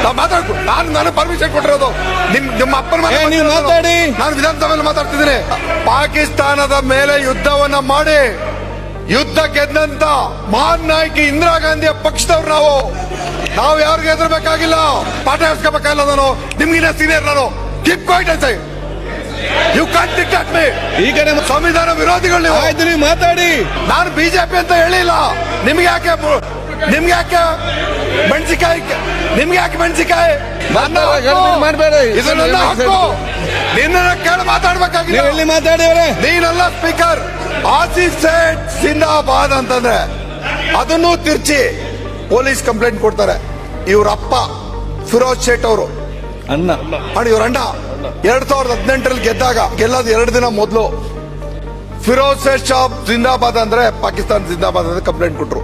ನಾನು ಪರ್ಮಿಷನ್ ಕೊಟ್ಟಿರೋದು ನಿಮ್ಮ ಅಪ್ಪನ ಮಾತಾಡಿ. ನಾನು ವಿಧಾನಸಭೆಯಲ್ಲಿ ಮಾತಾಡ್ತಿದ್ದೀನಿ. ಪಾಕಿಸ್ತಾನದ ಮೇಲೆ ಯುದ್ಧವನ್ನ ಮಾಡಿ ಯುದ್ಧ ಗೆದ್ದಂತ ಮಹಾನ್ ನಾಯಕಿ ಇಂದಿರಾ ಗಾಂಧಿಯ ಪಕ್ಷದವ್ರು ನಾವು ಯಾರಿಗೆ ಹೆದರ್ಬೇಕಾಗಿಲ್ಲ, ಪಾಠ ಹೇಳ್ಸ್ಕೋಬೇಕಾಗಿಲ್ಲ. ನಾನು ನಿಮ್ಗಿನ್ನ ಸೀನಿಯರ್, ನಾನು ಕೀಪ್ ಕ್ವೈಟ್ ಅಂತ ಯು ಕಾಂಟ್ ಡಿಕ್ಟೇಟ್ ಮೀ. ಈ ಕಡೆ ಸಂವಿಧಾನ ವಿರೋಧಿಗಳು ನೀವು ಮಾತಾಡಿ. ನಾನು ಬಿಜೆಪಿ ಅಂತ ಹೇಳಿಲ್ಲ. ನಿಮ್ಗೆ ಯಾಕೆ ಮೆಣಸಿಕಾಯಿ? ನಿಮ್ಗೆ ಯಾಕೆ ಮೆಣಸಿಕಾಯಿ? ಮಾಡಬೇಡಿ, ಇದು ನನ್ನ ಹಕ್ಕು. ನಿನ್ನ ಕೇಳಿ ಮಾತಾಡ್ಬೇಕಾಗಿಲ್ಲ. ಮಾತಾಡಿವ್ರೆ ನೀನಲ್ಲ ಸ್ಪೀಕರ್. ಆಸಿಫ್ ಸೇಠ್ ಜಿಂದಾಬಾದ್ ಅಂತಂದ್ರೆ ಅದನ್ನು ತಿರ್ಚಿ ಪೊಲೀಸ್ ಕಂಪ್ಲೇಂಟ್ ಕೊಡ್ತಾರೆ. ಇವ್ರ ಅಪ್ಪ ಫಿರೋಜ್ ಶೇಟ್ ಅವರು ಅಣ್ಣ, ಇವ್ರ ಅಣ್ಣ 2018ರಲ್ಲಿ ಗೆಲ್ಲೋದು 2 ದಿನ ಮೊದಲು ಫಿರೋಜ್ ಶೇಟ್ ಶಾಬ್ ಜಿಂದಾಬಾದ್ ಅಂದ್ರೆ ಪಾಕಿಸ್ತಾನ ಜಿಂದಾಬಾದ್ ಅಂತ ಕಂಪ್ಲೇಂಟ್ ಕೊಟ್ರು.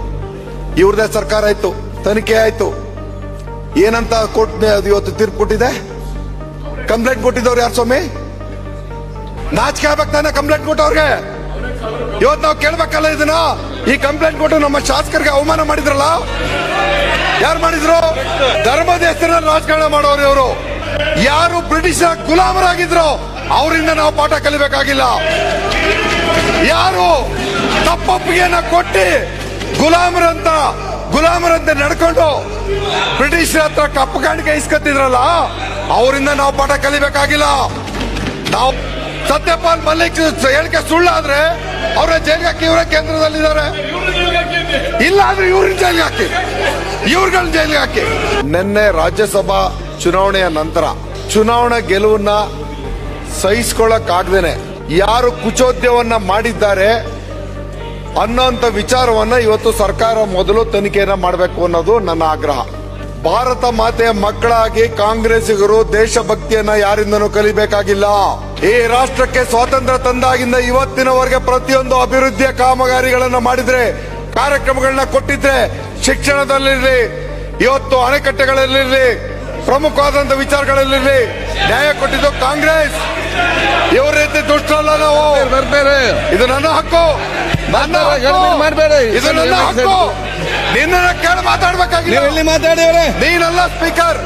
ಇವ್ರದೇ ಸರ್ಕಾರ ಆಯ್ತು, ತನಿಖೆ ಆಯ್ತು. ಏನಂತ ಕೋರ್ಟ್ ಇವತ್ತು ತೀರ್ಪು ಕೊಟ್ಟಿದೆ? ಕಂಪ್ಲೇಂಟ್ ಕೊಟ್ಟಿದ್ದವ್ರು ಯಾರು ಸ್ವಾಮಿ? ನಾಚಿಕೆ ಆಗ್ಬೇಕು ತಾನೆ ಕಂಪ್ಲೇಂಟ್ ಕೊಟ್ಟವ್ರಿಗೆ. ಇವತ್ತು ನಾವು ಕೇಳ್ಬೇಕಲ್ಲ ಇದನ್ನ. ಈ ಕಂಪ್ಲೇಂಟ್ ಕೊಟ್ಟು ನಮ್ಮ ಶಾಸಕರಿಗೆ ಅವಮಾನ ಮಾಡಿದ್ರಲ್ಲ, ಯಾರು ಮಾಡಿದ್ರು? ಧರ್ಮದ ಹೆಸರಿನಲ್ಲಿ ರಾಜಕಾರಣ ಮಾಡೋರು ಇವರು. ಯಾರು ಬ್ರಿಟಿಷರ ಗುಲಾಮರಾಗಿದ್ರು ಅವರಿಂದ ನಾವು ಪಾಠ ಕಲಿಬೇಕಾಗಿಲ್ಲ. ಯಾರು ತಪ್ಪೊಪ್ಪಿಗೆಯನ್ನ ಕೊಟ್ಟಿ ಗುಲಾಮರಂತೆ ನಡ್ಕೊಂಡು ಬ್ರಿಟಿಷರ ಹತ್ರ ಕಪ್ಪು ಕಾಣಿಕೆ ಇಸ್ಕೊತಿದ್ರಲ್ಲ ಅವರಿಂದ ನಾವು ಪಾಠ ಕಲಿಬೇಕಾಗಿಲ್ಲ. ನಾವು ಸತ್ಯಪಾಲ್ ಮಲ್ಲಿಕ್ ಹೇಳಿಕೆ ಸುಳ್ಳಾದ್ರೆ ಅವರ ಜೈಲಿಗೆ ಹಾಕಿ, ಇವರೇ ಕೇಂದ್ರದಲ್ಲಿದ್ದಾರೆ. ಇಲ್ಲ ಅಂದ್ರೆ ಇವ್ರನ್ನ ಜೈಲಿಗೆ ಹಾಕಿ, ಇವ್ರಗಳನ್ನ ಜೈಲಿಗೆ ಹಾಕಿ. ನಿನ್ನೆ ರಾಜ್ಯಸಭಾ ಚುನಾವಣೆಯ ನಂತರ ಚುನಾವಣಾ ಗೆಲುವನ್ನ ಸಹಿಸಿಕೊಳ್ಳಕ್ಕಾಗ್ದೇನೆ ಯಾರು ಕುಚೋದ್ಯವನ್ನ ಮಾಡಿದ್ದಾರೆ ಅನ್ನೋಂಥ ವಿಚಾರವನ್ನ ಇವತ್ತು ಸರ್ಕಾರ ಮೊದಲು ತನಿಖೆಯನ್ನ ಮಾಡಬೇಕು ಅನ್ನೋದು ನನ್ನ ಆಗ್ರಹ. ಭಾರತ ಮಾತೆಯ ಮಕ್ಕಳಾಗಿ ಕಾಂಗ್ರೆಸ್ಸಿಗರು ದೇಶಭಕ್ತಿಯನ್ನ ಯಾರಿಂದನೂ ಕಲಿಬೇಕಾಗಿಲ್ಲ. ಈ ರಾಷ್ಟ್ರಕ್ಕೆ ಸ್ವಾತಂತ್ರ್ಯ ತಂದಾಗಿಂದ ಇವತ್ತಿನವರೆಗೆ ಪ್ರತಿಯೊಂದು ಅಭಿವೃದ್ಧಿಯ ಕಾಮಗಾರಿಗಳನ್ನ ಮಾಡಿದ್ರೆ, ಕಾರ್ಯಕ್ರಮಗಳನ್ನ ಕೊಟ್ಟಿದ್ರೆ, ಶಿಕ್ಷಣದಲ್ಲಿರ್ಲಿ, ಇವತ್ತು ಅಣೆಕಟ್ಟೆಗಳಲ್ಲಿರ್ಲಿ, ಪ್ರಮುಖವಾದಂತ ವಿಚಾರಗಳಲ್ಲಿರ್ಲಿ ನ್ಯಾಯ ಕೊಟ್ಟಿದ್ದು ಕಾಂಗ್ರೆಸ್. ಇವ್ರ ರೀತಿ ದುಷ್ಟರಲ್ಲ ನಾವು. ಇದು ನನ್ನ ಹಕ್ಕು, ಮಾಡಬೇಡಿ. ಇದು ನನ್ನ ಹಕ್ಕು. ನಿನ್ನ ಕೇಳಿ ಮಾತಾಡ್ಬೇಕಾಗಿಲ್ಲ. ಮಾತಾಡಿವ್ರೆ ನೀನಲ್ಲ ಸ್ಪೀಕರ್.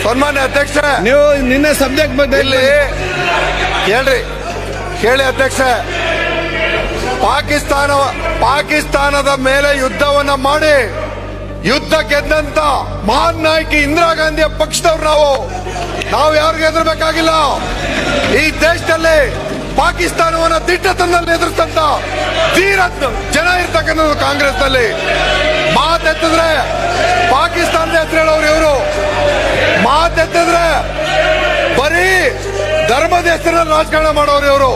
ಸನ್ಮಾನ್ಯ ಅಧ್ಯಕ್ಷ, ನೀವು ನಿನ್ನೆ ಸಬ್ಜೆಕ್ಟ್ ಬಗ್ಗೆ ಇಲ್ಲಿ ಕೇಳಿ ಅಧ್ಯಕ್ಷ. ಪಾಕಿಸ್ತಾನದ ಮೇಲೆ ಯುದ್ಧವನ್ನ ಮಾಡಿ ಯುದ್ಧ ಗೆದ್ದಂತ ಮಹಾನ್ ನಾಯಕಿ ಇಂದಿರಾ ಗಾಂಧಿಯ ಪಕ್ಷದವ್ರು ನಾವು ಯಾರಿಗೆ ಹೆದರ್ಬೇಕಾಗಿಲ್ಲ. ಈ ದೇಶದಲ್ಲಿ ಪಾಕಿಸ್ತಾನವನ್ನ ದಿಟ್ಟತನದಲ್ಲಿ ಎದುರಿಸಂತ ಧೀರ ಜನ ಇರ್ತಕ್ಕಂಥದ್ದು ಕಾಂಗ್ರೆಸ್ ನಲ್ಲಿ. ಮಾತೆತ್ತಿದ್ರೆ ಪಾಕಿಸ್ತಾನದ ಹೆಸರು ಹೇಳೋರು ಇವರು. ಮಾತೆತ್ತಿದ್ರೆ ಬರೀ ಧರ್ಮದ ಹೆಸರಲ್ಲಿ ರಾಜಕಾರಣ ಮಾಡೋರು ಇವರು.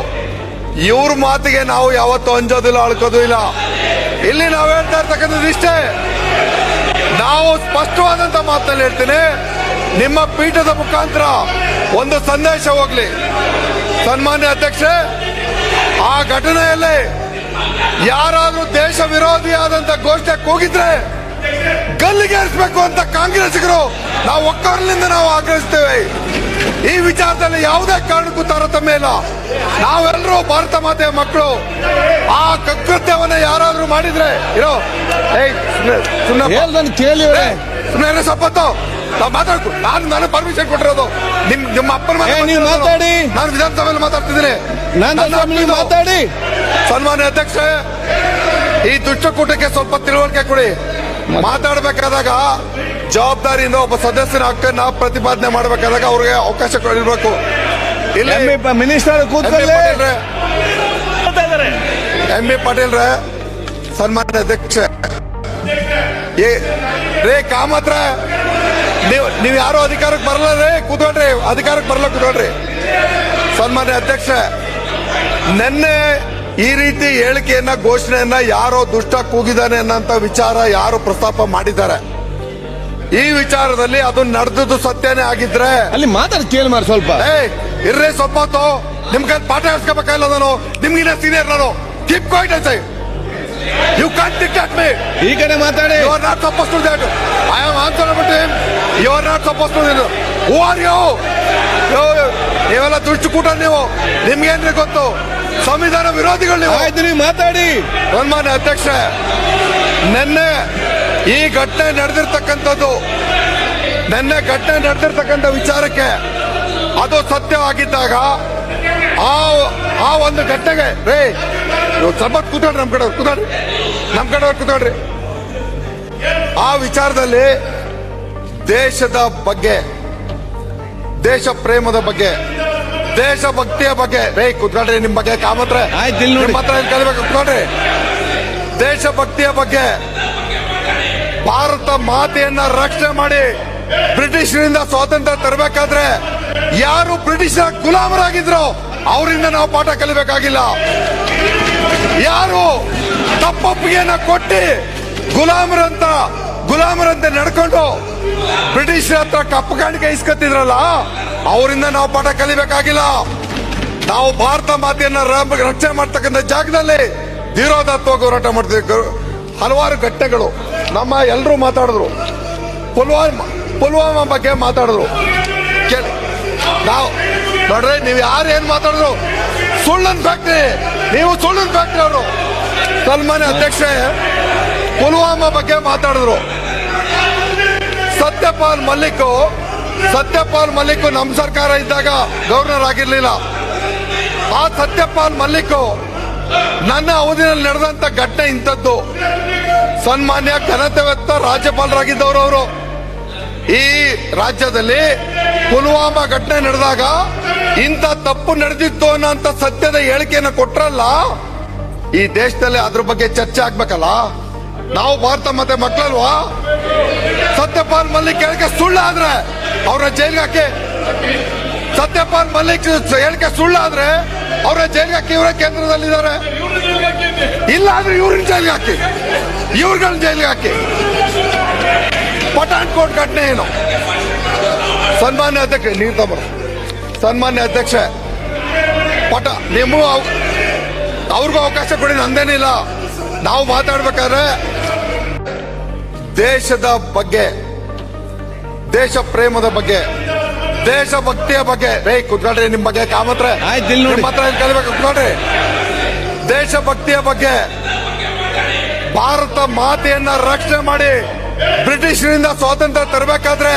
ಇವ್ರ ಮಾತಿಗೆ ನಾವು ಯಾವತ್ತೂ ಅಂಜೋದಿಲ್ಲ, ಅಳ್ಕೋದು ಇಲ್ಲ. ಇಲ್ಲಿ ನಾವು ಹೇಳ್ತಾ ಇರ್ತಕ್ಕಂಥದ್ದು ಇಷ್ಟೇ. ನಾವು ಸ್ಪಷ್ಟವಾದಂತ ಮಾತಲ್ಲಿ ಹೇಳ್ತೀನಿ. ನಿಮ್ಮ ಪೀಠದ ಮುಖಾಂತರ ಒಂದು ಸಂದೇಶ ಹೋಗ್ಲಿ. ಸನ್ಮಾನ್ಯ ಅಧ್ಯಕ್ಷೆ, ಆ ಘಟನೆಯಲ್ಲಿ ಯಾರಾದ್ರೂ ದೇಶ ವಿರೋಧಿಯಾದಂತ ಘೋಷಣೆ ಕೂಗಿದ್ರೆ ಗಲ್ಲಿಗೇರಿಸಬೇಕು ಅಂತ ಕಾಂಗ್ರೆಸ್ಸಿಗರು ನಾವು ಒಕ್ಕಲಿನಿಂದ ನಾವು ಆಗ್ರಹಿಸ್ತೇವೆ. ಈ ವಿಚಾರದಲ್ಲಿ ಯಾವುದೇ ಕಾರಣಕ್ಕೂ ತಾರತಮ್ಯ ಇಲ್ಲ. ನಾವೆಲ್ಲರೂ ಭಾರತ ಮಾತೆಯ ಮಕ್ಕಳು. ಆ ಕೃತ್ಯವನ್ನ ಯಾರಾದ್ರೂ ಮಾಡಿದ್ರೆ ಸುಮ್ಮನೆ ಸಪ್ಪತ್ತು ನಾವು ಮಾತಾಡ್ಕೊ. ನಾನು ಪರ್ಮಿಷನ್ ಕೊಟ್ಟಿರೋದು ನಿಮ್ಮ ಅಪ್ಪನ ಮಾತಾಡಿ. ನಾನು ವಿಧಾನಸಭೆಯಲ್ಲಿ ಮಾತಾಡ್ತಿದ್ದೀನಿ. ಮಾತಾಡಿ. ಸನ್ಮಾನ್ಯ ಅಧ್ಯಕ್ಷ, ಈ ದುಷ್ಟಕೂಟಕ್ಕೆ ಸ್ವಲ್ಪ ತಿಳುವಳಿಕೆ ಕೊಡಿ. ಮಾತಾಡಬೇಕಾದಾಗ ಜವಾಬ್ದಾರಿಯಿಂದ ಒಬ್ಬ ಸದಸ್ಯನ ಹಕ್ಕನ್ನ ಪ್ರತಿಪಾದನೆ ಮಾಡಬೇಕಾದಾಗ ಅವ್ರಿಗೆ ಅವಕಾಶ ಕೊಡಿರ್ಬೇಕು. ಇಲ್ಲಿ ಮಿನಿಸ್ಟರ್ ಎಂ.ಬಿ. ಪಾಟೀಲ್ ರೇ, ಸನ್ಮಾನ್ಯ ಅಧ್ಯಕ್ಷ, ರೇ ಕಾಮತ್ರ ನೀವು ಯಾರು ಅಧಿಕಾರಕ್ಕೆ ಬರಲ್ಲ ರೇ, ಕೂತ್ಕೊಳ್ರಿ. ಅಧಿಕಾರಕ್ಕೆ ಬರಲ್ಲ, ಕೂತ್ಕೊಳ್ರಿ. ಸನ್ಮಾನ್ಯ ಅಧ್ಯಕ್ಷ, ನಿನ್ನೆ ಈ ರೀತಿ ಹೇಳಿಕೆಯನ್ನ ಘೋಷಣೆಯನ್ನ ಯಾರೋ ದುಷ್ಟ ಕೂಗಿದಾನೆ ಅನ್ನೋ ವಿಚಾರ ಯಾರು ಪ್ರಸ್ತಾಪ ಮಾಡಿದ್ದಾರೆ. ಈ ವಿಚಾರದಲ್ಲಿ ಅದು ನಡೆದದ್ದು ಸತ್ಯನೇ ಆಗಿದ್ರೆ ಅಲ್ಲಿ ಮಾತಾಡಿ ಕೇಳಿ ಮಾಡಿ ಸ್ವಲ್ಪ ಇರ್ರಿ. ಸ್ವಲ್ಪ ಹೊತ್ತು ನಿಮ್ ಕೈ ಪಾಠ ಹೇಳ್ಸ್ಕೋಬೇಕಾಗಿಲ್ಲ. ನಾನು ನಿಮ್ಗಿನ್ನ ಸೀನಿಯರ್, ನಾನು ಕೀಪ್ ಕ್ವೈಟ್ ಅಂತ ಯು ಕಾಂಟ್ ಡಿಕ್ಟೇಟ್ ಮೀ. ಈ ಕಡೆ ಮಾತಾಡಿ. You are not suppose to that. I am answerable to him. You are not suppose to this. Who are you? ನೀವೆಲ್ಲ ದುಷ್ಟಕೂಟ. ನೀವು ನಿಮ್ಗೇನ್ರಿ ಗೊತ್ತು? ಸಂವಿಧಾನ ವಿರೋಧಿಗಳು ನೀವು. ಮಾತಾಡಿ. ಸನ್ಮಾನ್ಯ ಅಧ್ಯಕ್ಷ, ನಿನ್ನೆ ಈ ಘಟನೆ ನಡೆದಿರ್ತಕ್ಕಂಥದ್ದು ನಿನ್ನೆ ಘಟನೆ ನಡೆದಿರ್ತಕ್ಕಂಥ ವಿಚಾರಕ್ಕೆ ಅದು ಸತ್ಯವಾಗಿದ್ದಾಗ ಆ ಒಂದು ಘಟನೆಗೆ ಸ್ವಲ್ಪ ಕೂತ್ಕೊಳ್ರಿ, ನಮ್ ಕಡೆ ಕೂತ್ಕೊಳ್ರಿ, ನಮ್ ಕಡೆ ಕೂತ್ಕೊಳ್ರಿ. ಆ ವಿಚಾರದಲ್ಲಿ ದೇಶದ ಬಗ್ಗೆ, ದೇಶ ಪ್ರೇಮದ ಬಗ್ಗೆ, ದೇಶಭಕ್ತಿಯ ಬಗ್ಗೆ ಕೂತ್ಕೊಳ್ರಿ. ನಿಮ್ ಬಗ್ಗೆ ಕಾಮತ್ರ ನಿಮ್ಮ ಹತ್ರ ಕಲಿಬೇಕು, ಕೂತ್ಕೊಳ್ರಿ. ದೇಶಭಕ್ತಿಯ ಬಗ್ಗೆ, ಭಾರತ ಮಾತೆಯನ್ನ ರಕ್ಷಣೆ ಮಾಡಿ ಬ್ರಿಟಿಷರಿಂದ ಸ್ವಾತಂತ್ರ್ಯ ತರಬೇಕಾದ್ರೆ ಯಾರು ಬ್ರಿಟಿಷರ ಗುಲಾಮರಾಗಿದ್ರು ಅವರಿಂದ ನಾವು ಪಾಠ ಕಲಿಬೇಕಾಗಿಲ್ಲ. ಯಾರು ತಪ್ಪೊಪ್ಪಿಗೆಯನ್ನ ಕೊಟ್ಟಿ ಗುಲಾಮರಂತೆ ನಡ್ಕೊಂಡು ಬ್ರಿಟಿಷರ ಹತ್ರ ಕಪ್ಪು ಕಾಣಿಕೆ ಇಸ್ಕೊತಿದ್ರಲ್ಲ ಅವರಿಂದ ನಾವು ಪಾಠ ಕಲಿಬೇಕಾಗಿಲ್ಲ. ನಾವು ಭಾರತ ಮಾತೆಯನ್ನ ರಕ್ಷಣೆ ಮಾಡ್ತಕ್ಕಂಥ ಜಾಗದಲ್ಲಿ ಧೀರೋದಾತ್ಮಕ ಹೋರಾಟ ಮಾಡ್ತಿದ್ವಿ. ಹಲವಾರು ಘಟನೆಗಳು ನಮ್ಮ ಎಲ್ಲರೂ ಮಾತಾಡಿದ್ರು. ಪುಲ್ವಾಮಾ ಬಗ್ಗೆ ಮಾತಾಡಿದ್ರು. ನಾವು ನೋಡ್ರಿ, ನೀವು ಯಾರು ಏನ್ ಮಾತಾಡಿದ್ರು ಸುಳ್ಳನ್ ಫ್ಯಾಕ್ಟ್ರಿ, ನೀವು ಸುಳ್ಳನ್ ಫ್ಯಾಕ್ಟ್ರಿ. ಅವರು ಸನ್ಮಾನ್ಯ ಅಧ್ಯಕ್ಷೆ ಪುಲ್ವಾಮಾ ಬಗ್ಗೆ ಮಾತಾಡಿದ್ರು. ಸತ್ಯಪಾಲ್ ಮಲ್ಲಿಕ್ ನಮ್ಮ ಸರ್ಕಾರ ಇದ್ದಾಗ ಗವರ್ನರ್ ಆಗಿರ್ಲಿಲ್ಲ. ಆ ಸತ್ಯಪಾಲ್ ಮಲ್ಲಿಕ್ ನನ್ನ ಅವಧಿಯಲ್ಲಿ ನಡೆದಂತ ಘಟನೆ ಇಂಥದ್ದು. ಸನ್ಮಾನ್ಯ ಘನತೆವೆತ್ತ ರಾಜ್ಯಪಾಲರಾಗಿದ್ದವರು ಅವರು. ಈ ರಾಜ್ಯದಲ್ಲಿ ಪುಲ್ವಾಮಾ ಘಟನೆ ನಡೆದಾಗ ಇಂಥ ತಪ್ಪು ನಡೆದಿತ್ತು ಅನ್ನೋಂಥ ಸತ್ಯದ ಹೇಳಿಕೆಯನ್ನು ಕೊಟ್ರಲ್ಲ, ಈ ದೇಶದಲ್ಲಿ ಅದ್ರ ಬಗ್ಗೆ ಚರ್ಚೆ ಆಗ್ಬೇಕಲ್ಲ. ನಾವು ಭಾರತ ಮತ್ತೆ ಮಕ್ಕಳಲ್ವಾ? ಸತ್ಯಪಾಲ್ ಮಲ್ಲಿಕ್ ಹೇಳಿಕೆ ಸುಳ್ಳಾದ್ರೆ ಅವ್ರ ಜೈಲ್ಗೆ ಹಾಕಿ. ಸತ್ಯಪಾಲ್ ಮಲ್ಲಿಕ್ ಹೇಳಿಕೆ ಸುಳ್ಳಾದ್ರೆ ಅವರ ಜೈಲ್ಗೆ ಹಾಕಿ. ಇವರ ಕೇಂದ್ರದಲ್ಲಿದ್ದಾರೆ. ಇಲ್ಲ ಆದ್ರೆ ಇವ್ರನ್ನ ಜೈಲ್ಗೆ ಹಾಕಿ, ಇವ್ರಗಳ ಜೈಲ್ಗೆ ಹಾಕಿ. ಪಠಾಣ್ಕೋಟ್ ಘಟನೆ ಏನು? ಸನ್ಮಾನ್ಯ ಅಧ್ಯಕ್ಷ ನೀವು ತಮ್ಮ ಸನ್ಮಾನ್ಯ ಅಧ್ಯಕ್ಷ ನಿಮ್ಮ ಅವ್ರಿಗೂ ಅವಕಾಶ ಕೊಡಿ, ನಂದೇನಿಲ್ಲ. ನಾವು ಮಾತಾಡ್ಬೇಕಾದ್ರೆ ದೇಶದ ಬಗ್ಗೆ, ದೇಶ ಪ್ರೇಮದ ಬಗ್ಗೆ, ದೇಶಭಕ್ತಿಯ ಬಗ್ಗೆ ಕೂತ್ಕೊಳ್ರಿ. ನಿಮ್ ಬಗ್ಗೆ ಕಾಮತ್ರ ನಿಮ್ಮ ಹತ್ರ ಕಲಿಬೇಕು, ಕೂತ್ಕೊಳ್ರಿ. ದೇಶಭಕ್ತಿಯ ಬಗ್ಗೆ, ಭಾರತ ಮಾತೆಯನ್ನ ರಕ್ಷಣೆ ಮಾಡಿ ಬ್ರಿಟಿಷರಿಂದ ಸ್ವಾತಂತ್ರ್ಯ ತರಬೇಕಾದ್ರೆ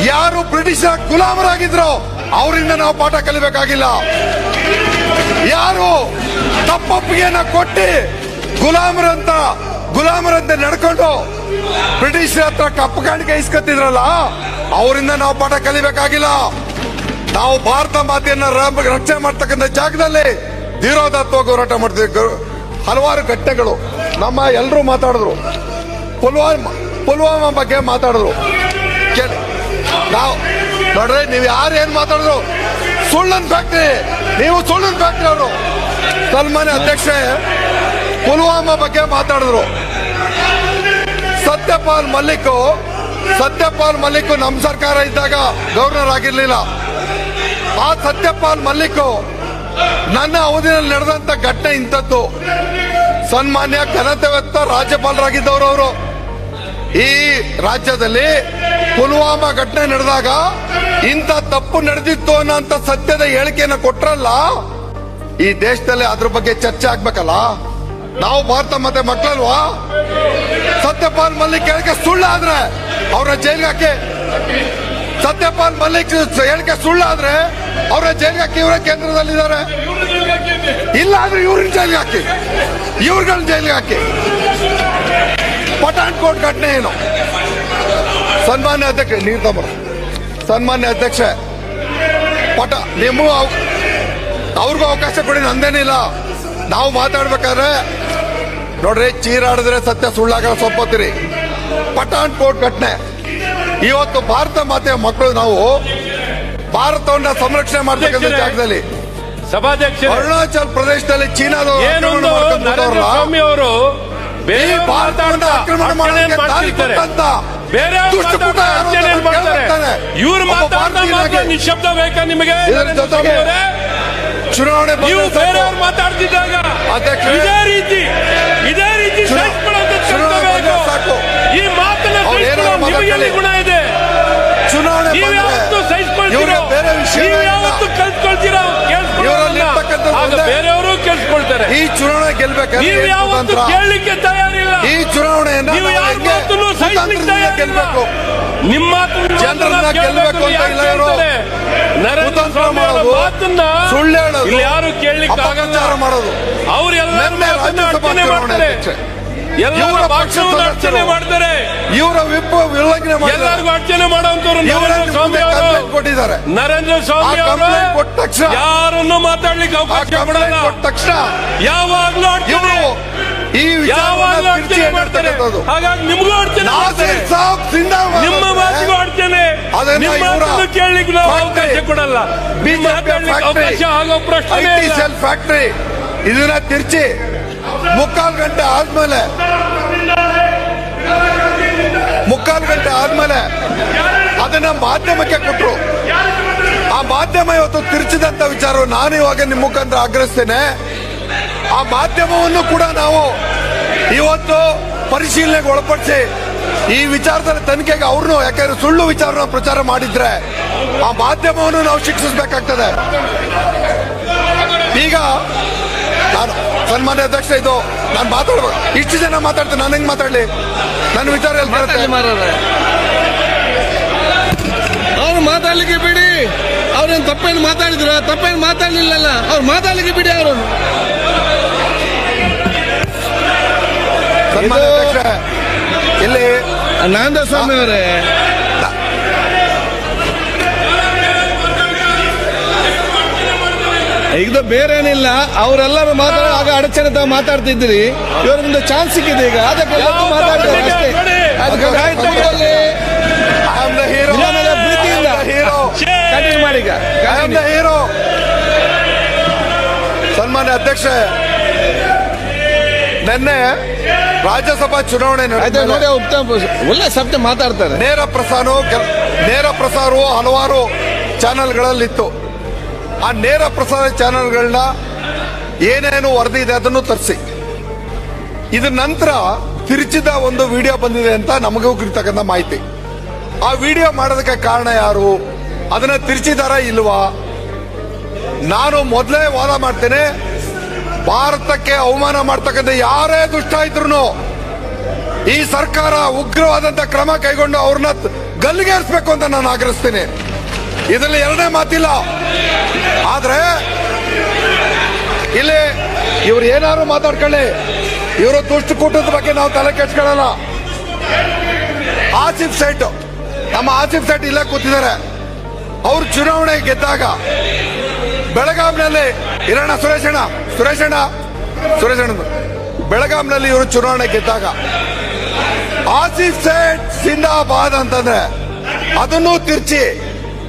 ಯಾರು ಬ್ರಿಟಿಷರ ಗುಲಾಮರಾಗಿದ್ರು ಅವರಿಂದ ನಾವು ಪಾಠ ಕಲಿಬೇಕಾಗಿಲ್ಲ. ಯಾರು ತಪ್ಪೊಪ್ಪಿಗೆಯನ್ನ ಕೊಟ್ಟಿ ಗುಲಾಮರಂತೆ ನಡ್ಕೊಂಡು ಬ್ರಿಟಿಷರ ಹತ್ರ ಕಪ್ಪು ಕಾಣಿಕೆ ಇಸ್ಕೊತಿದ್ರಲ್ಲ ಅವರಿಂದ ನಾವು ಪಾಠ ಕಲಿಬೇಕಾಗಿಲ್ಲ. ನಾವು ಭಾರತ ಮಾತೆಯನ್ನ ರಕ್ಷಣೆ ಮಾಡ್ತಕ್ಕಂಥ ಜಾಗದಲ್ಲಿ ಧೀರೋದಾತ್ಮಕ ಹೋರಾಟ ಮಾಡ್ತಿದ್ವಿ. ಹಲವಾರು ಘಟನೆಗಳು ನಮ್ಮ ಎಲ್ಲರೂ ಮಾತಾಡಿದ್ರು. ಪುಲ್ವಾಮಾ ಬಗ್ಗೆ ಮಾತಾಡಿದ್ರು. ನಾವು ನೋಡ್ರಿ, ನೀವು ಯಾರು ಏನ್ ಮಾತಾಡಿದ್ರು ಸುಳ್ಳನ್ ಫ್ಯಾಕ್ಟ್ರಿ, ನೀವು ಸುಳ್ಳನ್ ಫ್ಯಾಕ್ಟ್ರಿ. ಅವರು ಸನ್ಮಾನ್ಯ ಅಧ್ಯಕ್ಷೆ ಪುಲ್ವಾಮಾ ಬಗ್ಗೆ ಮಾತಾಡಿದ್ರು. ಸತ್ಯಪಾಲ್ ಮಲ್ಲಿಕ್ ನಮ್ಮ ಸರ್ಕಾರ ಇದ್ದಾಗ ಗವರ್ನರ್ ಆಗಿರ್ಲಿಲ್ಲ. ಆ ಸತ್ಯಪಾಲ್ ಮಲ್ಲಿಕ್ ನನ್ನ ಅವಧಿಯಲ್ಲಿ ನಡೆದಂತ ಘಟನೆ ಇಂಥದ್ದು. ಸನ್ಮಾನ್ಯ ಘನತೆವೆತ್ತ ರಾಜ್ಯಪಾಲರಾಗಿದ್ದವರು ಅವರು. ಈ ರಾಜ್ಯದಲ್ಲಿ ಪುಲ್ವಾಮಾ ಘಟನೆ ನಡೆದಾಗ ಇಂಥ ತಪ್ಪು ನಡೆದಿತ್ತು ಅನ್ನೋಂಥ ಸತ್ಯದ ಹೇಳಿಕೆಯನ್ನು ಕೊಟ್ರಲ್ಲ, ಈ ದೇಶದಲ್ಲಿ ಅದ್ರ ಬಗ್ಗೆ ಚರ್ಚೆ ಆಗ್ಬೇಕಲ್ಲ. ನಾವು ಭಾರತ ಮತ್ತೆ ಮಕ್ಕಳಲ್ವಾ? ಸತ್ಯಪಾಲ್ ಮಲ್ಲಿಕ್ ಹೇಳಿಕೆ ಸುಳ್ಳಾದ್ರೆ ಅವರ ಜೈಲ್ಗೆ ಹಾಕಿ. ಸತ್ಯಪಾಲ್ ಮಲ್ಲಿಕ್ ಹೇಳಿಕೆ ಸುಳ್ಳಾದ್ರೆ ಅವರ ಜೈಲ್ಗೆ ಹಾಕಿ. ಇವರ ಕೇಂದ್ರದಲ್ಲಿದ್ದಾರೆ. ಇಲ್ಲ ಆದ್ರೆ ಇವ್ರನ್ನ ಜೈಲ್ಗೆ ಹಾಕಿ, ಇವ್ರಗಳ ಜೈಲ್ಗೆ ಹಾಕಿ. ಪಠಾಣ್ಕೋಟ್ ಘಟನೆ ಏನು? ಸನ್ಮಾನ್ಯ ಅಧ್ಯಕ್ಷ ನೀವು ತಮ್ಮ ಸನ್ಮಾನ್ಯ ಅಧ್ಯಕ್ಷ ನಿಮ್ಮ ಅವ್ರಿಗೂ ಅವಕಾಶ ಕೊಡಿ, ನಂದೇನಿಲ್ಲ. ನಾವು ಮಾತಾಡ್ಬೇಕಾದ್ರೆ ನೋಡ್ರಿ, ಚೀರಾಡಿದ್ರೆ ಸತ್ಯ ಸುಳ್ಳಾಗ ಸೊಪ್ಪತ್ತೀರಿ. ಪಠಾಣ್ಕೋಟ್ ಘಟನೆ ಇವತ್ತು ಭಾರತ ಮಾತೆಯ ಮಕ್ಕಳು ನಾವು ಭಾರತವನ್ನ ಸಂರಕ್ಷಣೆ ಮಾಡ್ತಕ್ಕಂಥ ಜಾಗದಲ್ಲಿ ಅರುಣಾಚಲ್ ಪ್ರದೇಶದಲ್ಲಿ ಚೀನಾದವರು ಅವರು ಭಾರತವನ್ನ ಆಕ್ರಮಣ ನಿಶಬ್ದ ಬೇಕಾ ನಿಮಗೆ? ಚುನಾವಣೆ ಮಾತಾಡ್ತಿದ್ದಾಗ ಇದೇ ರೀತಿ ಈ ಮಾತನ್ನ ನಿಮಗೆ ಗುಣ ಇದೆ. ಚುನಾವಣೆ ಬೇರೆ ವಿಷಯ ಕಲ್ತ್ಕೊಳ್ತೀರಾ? ಬೇರೆಯವರು ಕೇಳಿಸ್ಕೊಳ್ತಾರೆ. ಈ ಚುನಾವಣೆ ಗೆಲ್ಬೇಕು. ಕೇಳಲಿಕ್ಕೆ ತಯಾರಿಲ್ಲ. ಈ ಚುನಾವಣೆಯನ್ನು ಗೆಲ್ಬೇಕು. ನಿಮ್ಮ ಮಾತನ್ನ ಜನರನ್ನ ಗೆಲ್ಲಬೇಕು ಅಂತ ಇಲ್ಲ ಇವರು. ನರೇಂದ್ರ ಕುತಂತ್ರ ಸ್ವಾಮಿ ಅವರ ಮಾಡೋದು, ಮಾತನ್ನ ಸುಳ್ಳು ಹೇಳೋದು, ಇಲ್ಲಿ ಯಾರು ಕೇಳಲಿಕ್ಕೆ ಆಗಲ್ಲ. ಅಪಪ್ರಚಾರ ಮಾಡೋದು. ಅವರೆಲ್ಲ ನಿನ್ನೆ ರಾಜ್ಯಸಭಾ ಚುನಾವಣೆ ಅಧ್ಯಕ್ಷ ಎಲ್ಲರ ಇವರ ಭಾಷಣವನ್ನು ಅರ್ಚನೆ ಮಾಡ್ತಾರೆ, ಇವರ ವಿಪ್ ಉಲ್ಲಂಘನೆ ಎಲ್ಲರಿಗೂ ಅರ್ಚನೆ ಮಾಡುವಂತವ್ರು ನರೇಂದ್ರ ಸ್ವಾಮಿ ಕಂಪ್ಲೇಂಟ್ ಅವರು. ಕೊಟ್ಟಿದ್ದಾರೆ. ನರೇಂದ್ರ ಸ್ವಾಮಿ ಆ ಅವರು ಕಂಪ್ಲೇಂಟ್ ಕೊಟ್ಟ ತಕ್ಷಣ ಯಾರನ್ನು ಮಾತಾಡ್ಲಿಕ್ಕೆ ಆ ಅವಕಾಶ ಕಂಪ್ಲೇಂಟ್ ಕೊಡಲ್ಲ. ಕೊಟ್ಟ ತಕ್ಷಣ ಯಾವಾಗ್ಲೂ ಅರ್ಚನೆ, ಇವರು ಈ ಯಾವಾಗ್ಲೂ ವಿಚಾರವನ್ನು ಅರ್ಚನೆ ಮಾಡ್ತಾರೆ. ಹಾಗಾಗಿ ನಿಮಗೂ ಅರ್ಚನೆ ಮಾಡ್ತಾರೆ, ನಾಸೀರ್ ಸಾಬ್ ಜಿಂದಾಬಾದ್ ನಿಮ್ಮ ಮಾತಿಗೂ ಅರ್ಚನೆ. ಅದನ್ನ ನಿಮ್ಮ ಇವರ ಮಾತನ್ನು ಕೇಳಲಿಕ್ಕೆ ನಾವು ಅವಕಾಶ ಕೊಡಲ್ಲ. ನಿಮ್ಮ ಮಾತಾಡ್ಲಿಕ್ಕೆ ಅವಕಾಶ ಆಗೋ ಪ್ರಶ್ನೆ ಐಟಿ ಸೆಲ್ ಫ್ಯಾಕ್ಟರಿ ಇದನ್ನ ತಿರ್ಚಿ ಮುಕ್ಕಾಲು ಗಂಟೆ ಆದ್ಮೇಲೆ ಅದನ್ನ ಮಾಧ್ಯಮಕ್ಕೆ ಕೊಟ್ಟರು. ಆ ಮಾಧ್ಯಮ ಇವತ್ತು ತಿರ್ಚಿದಂತ ವಿಚಾರ ನಾನು ಇವಾಗ ನಿಮ್ಮ ಮುಖಾಂತರ ಆಗ್ರಹಿಸ್ತೇನೆ. ಆ ಮಾಧ್ಯಮವನ್ನು ಕೂಡ ನಾವು ಇವತ್ತು ಪರಿಶೀಲನೆಗೆ ಒಳಪಡಿಸಿ ಈ ವಿಚಾರದಲ್ಲಿ ತನಿಖೆಗೆ ಅವ್ರನ್ನು, ಯಾಕಂದ್ರೆ ಸುಳ್ಳು ವಿಚಾರನ ಪ್ರಚಾರ ಮಾಡಿದ್ರೆ ಆ ಮಾಧ್ಯಮವನ್ನು ನಾವು ಶಿಕ್ಷಿಸಬೇಕಾಗ್ತದೆ. ಈಗ ನಾನು ಸನ್ಮಾನ್ಯ ಅಧ್ಯಕ್ಷ, ಇದು ನಾನು ಮಾತಾಡ್ಬೇಕು, ಇಷ್ಟು ಜನ ಮಾತಾಡ್ತೇನೆ, ನಾನು ಹೆಂಗ್ ಮಾತಾಡ್ಲಿ? ನನ್ನ ವಿಚಾರ ಅವ್ರು ಮಾತಾಡ್ಲಿಕ್ಕೆ ಬಿಡಿ. ಅವ್ರೇನು ತಪ್ಪೇನು ಮಾತಾಡಿದ್ರ? ತಪ್ಪೇನು ಮಾತಾಡ್ಲಿಲ್ಲಲ್ಲ, ಅವ್ರು ಮಾತಾಡ್ಲಿಕ್ಕೆ ಬಿಡಿ. ಅವರು ಸನ್ಮಾನ್ಯ ಅಧ್ಯಕ್ಷ, ಇಲ್ಲಿ ನಾರಾಯಣ ಸ್ವಾಮಿ ಅವರೇ, ಈಗ ಬೇರೇನಿಲ್ಲ, ಅವರೆಲ್ಲರೂ ಆಗ ಅಡಚಣೆ ತಾವು ಮಾತಾಡ್ತಿದ್ದೀರಿ. ಇವ್ರಿಗೊಂದು ಚಾನ್ಸ್ ಸಿಕ್ಕಿದೆ ಈಗ, ಅದಕ್ಕೆ ಮಾತಾಡ್ತಾರೆ ಅಷ್ಟೇ. ಅದಕ್ಕೆ ಪ್ರೀತಿಯಿಂದ ಕಂಟಿನ್ಯೂ ಮಾಡಿ. ಈಗ ಹೀರೋ ಸನ್ಮಾನ್ಯ ಅಧ್ಯಕ್ಷ, ನಿನ್ನೆ ರಾಜ್ಯಸಭಾ ಚುನಾವಣೆ ನೋಡಿ, ಒಳ್ಳೆ ಶಬ್ದ ಮಾತಾಡ್ತಾರೆ. ನೇರ ಪ್ರಸಾರವು ಹಲವಾರು ಚಾನೆಲ್ಗಳಲ್ಲಿತ್ತು. ಆ ನೇರ ಪ್ರಸಾರ ಚಾನೆಲ್ಗಳನ್ನ ಏನೇನು ವರದಿ ಇದೆ ಅದನ್ನು ತರಿಸಿ. ಇದ್ರ ನಂತರ ತಿರುಚಿದ ಒಂದು ವಿಡಿಯೋ ಬಂದಿದೆ ಅಂತ ನಮಗೂ ಇರ್ತಕ್ಕಂಥ ಮಾಹಿತಿ. ಆ ವಿಡಿಯೋ ಮಾಡೋದಕ್ಕೆ ಕಾರಣ ಯಾರು, ಅದನ್ನ ತಿರುಚಿದಾರ ಇಲ್ವಾ? ನಾನು ಮೊದಲೇ ವಾದ ಮಾಡ್ತೇನೆ, ಭಾರತಕ್ಕೆ ಅವಮಾನ ಮಾಡ್ತಕ್ಕಂಥ ಯಾರೇ ದುಷ್ಟ ಇದ್ರು ಈ ಸರ್ಕಾರ ಉಗ್ರವಾದಂತ ಕ್ರಮ ಕೈಗೊಂಡು ಅವ್ರನ್ನ ಗಲ್ಲಿಗೇರಿಸಬೇಕು ಅಂತ ನಾನು ಆಗ್ರಹಿಸ್ತೀನಿ. ಇದರಲ್ಲಿ ಎರಡನೇ ಮಾತಿಲ್ಲ. ಆದ್ರೆ ಇಲ್ಲಿ ಇವ್ರು ಏನಾದ್ರು ಮಾತಾಡ್ಕೊಳ್ಳಿ, ಇವರು ದುಷ್ಟಕೂಟದ ಬಗ್ಗೆ ನಾವು ತಲೆ ಕೆಡ್ಸ್ಕೊಳ್ಳಲ್ಲ. ಆಸಿಫ್ ಸೇಠ್, ನಮ್ಮ ಆಸಿಫ್ ಸೇಠ್ ಇಲ್ಲೇ ಕೂತಿದ್ದಾರೆ. ಅವ್ರು ಚುನಾವಣೆ ಗೆದ್ದಾಗ ಬೆಳಗಾಂನಲ್ಲಿ ಇರೋಣ ಸುರೇಶಣ್ಣ ಬೆಳಗಾಂನಲ್ಲಿ ಇವರು ಚುನಾವಣೆ ಗೆದ್ದಾಗ ಆಸಿಫ್ ಸೇಠ್ ಜಿಂದಾಬಾದ್ ಅಂತಂದ್ರೆ ಅದನ್ನು ತಿರ್ಚಿ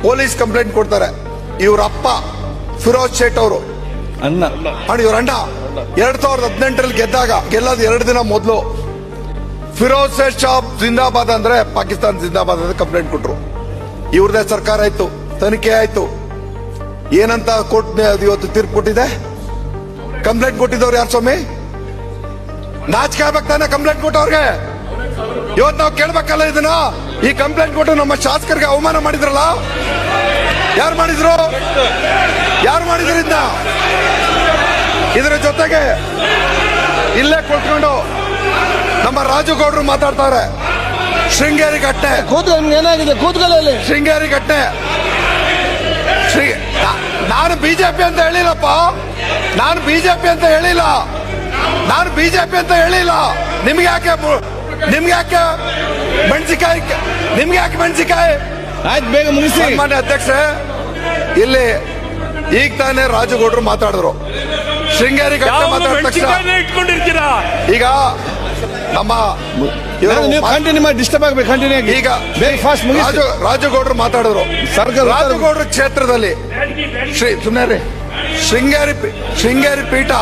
ಪೊಲೀಸ್ ಕಂಪ್ಲೇಂಟ್ ಕೊಡ್ತಾರೆ. ಇವ್ರ ಅಪ್ಪ ಫಿರೋಜ್ ಶೇಟ್ ಅವರು ಅಣ್ಣ, ಇವ್ರ ಅಣ್ಣ 2018 ಗೆದ್ದಾಗ, ಗೆಲ್ಲೋದು 2 ದಿನ ಮೊದಲು ಫಿರೋಜ್ ಶೇಟ್ ಶಾಬ್ ಜಿಂದಾಬಾದ್ ಅಂದ್ರೆ ಪಾಕಿಸ್ತಾನ ಜಿಂದಾಬಾದ್ ಅಂತ ಕಂಪ್ಲೇಂಟ್ ಕೊಟ್ರು. ಇವ್ರದೇ ಸರ್ಕಾರ ಆಯ್ತು, ತನಿಖೆ ಆಯ್ತು. ಏನಂತ ಕೋರ್ಟ್ ಇವತ್ತು ತೀರ್ಪು ಕೊಟ್ಟಿದೆ? ಕಂಪ್ಲೇಂಟ್ ಕೊಟ್ಟಿದ್ದವ್ರು ಯಾರು ಸ್ವಾಮಿ? ನಾಚಿಕೆ ಆಗ್ಬೇಕು ತಾನೆ ಕಂಪ್ಲೇಂಟ್ ಕೊಟ್ಟವ್ರಿಗೆ? ಇವತ್ತು ನಾವು ಕೇಳ್ಬೇಕಲ್ಲ ಇದನ್ನ. ಈ ಕಂಪ್ಲೇಂಟ್ ಕೊಟ್ಟು ನಮ್ಮ ಶಾಸಕರಿಗೆ ಅವಮಾನ ಮಾಡಿದ್ರಲ್ಲ, ಯಾರು ಮಾಡಿದ್ರು ಇದನ್ನ? ಇದರ ಜೊತೆಗೆ ಇಲ್ಲೇ ಕುಳಿತುಕೊಂಡು ನಮ್ಮ ರಾಜುಗೌಡರು ಮಾತಾಡ್ತಾರೆ. ಶೃಂಗೇರಿ ಘಟನೆ, ಏನಾಗಿದೆ? ಕೂತ್ಕೊಳ್ಳಿ. ಶೃಂಗೇರಿ ಘಟನೆ. ನಾನು ಬಿಜೆಪಿ ಅಂತ ಹೇಳಿಲ್ಲಪ್ಪ, ನಾನು ಬಿಜೆಪಿ ಅಂತ ಹೇಳಿಲ್ಲ. ನಿಮ್ಗೆ ಯಾಕೆ ಮೆಣಸಿಕಾಯಿ? ಆಯ್ತು, ಬೇಗ ಮುಗಿಸಿ. ಸನ್ಮಾನ್ಯ ಅಧ್ಯಕ್ಷ, ಇಲ್ಲಿ ಈಗ ತಾನೇ ರಾಜುಗೌಡರು ಮಾತಾಡಿದ್ರು. ಶೃಂಗೇರಿ ಘಟನೆ ಮಾತಾಡಿದ ತಕ್ಷಣ ಇಟ್ಕೊಂಡಿರ್ತೀರಾ? ಈಗ ನಮ್ಮ ಕಂಟಿನ್ಯೂ ಮಾಡಿ, ಡಿಸ್ಟರ್ಬ್ ಆಗ್ಬೇಕು. ಕಂಟಿನ್ಯೂ ಆಗಿ ಈಗ ಬೇಗ ಫಾಸ್ಟ್ ಮುಗಿಸಿ. ರಾಜುಗೌಡರು ಮಾತಾಡಿದ್ರು. ರಾಜುಗೌಡರ ಕ್ಷೇತ್ರದಲ್ಲಿ ಶೃಂಗೇರಿ ಪೀಠ